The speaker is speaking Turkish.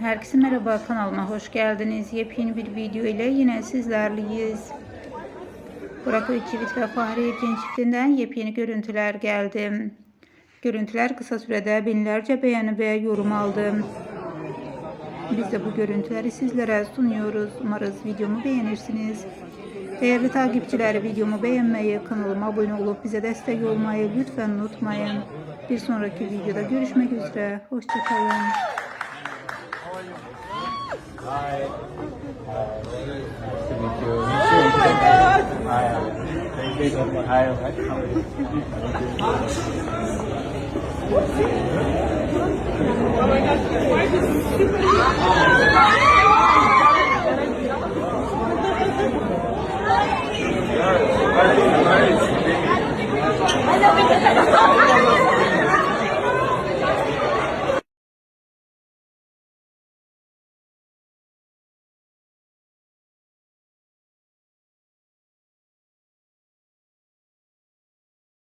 Herkese merhaba, kanalıma hoş geldiniz. Yepyeni bir video ile yine sizlerleyiz. Burak Özçivit ve Fahriye Evcen çiftinden yepyeni görüntüler geldi. Görüntüler kısa sürede binlerce beğeni ve yorum aldı. Biz de bu görüntüleri sizlere sunuyoruz. Umarız videomu beğenirsiniz. Değerli takipçiler, videomu beğenmeyi, kanalıma abone olup bize destek olmayı lütfen unutmayın. Bir sonraki videoda görüşmek üzere. Hoşçakalın. Hi. Nice to meet you. Oh my God. Hi. Thank you so much. Hi. Oh my God. Why is this super? I love it.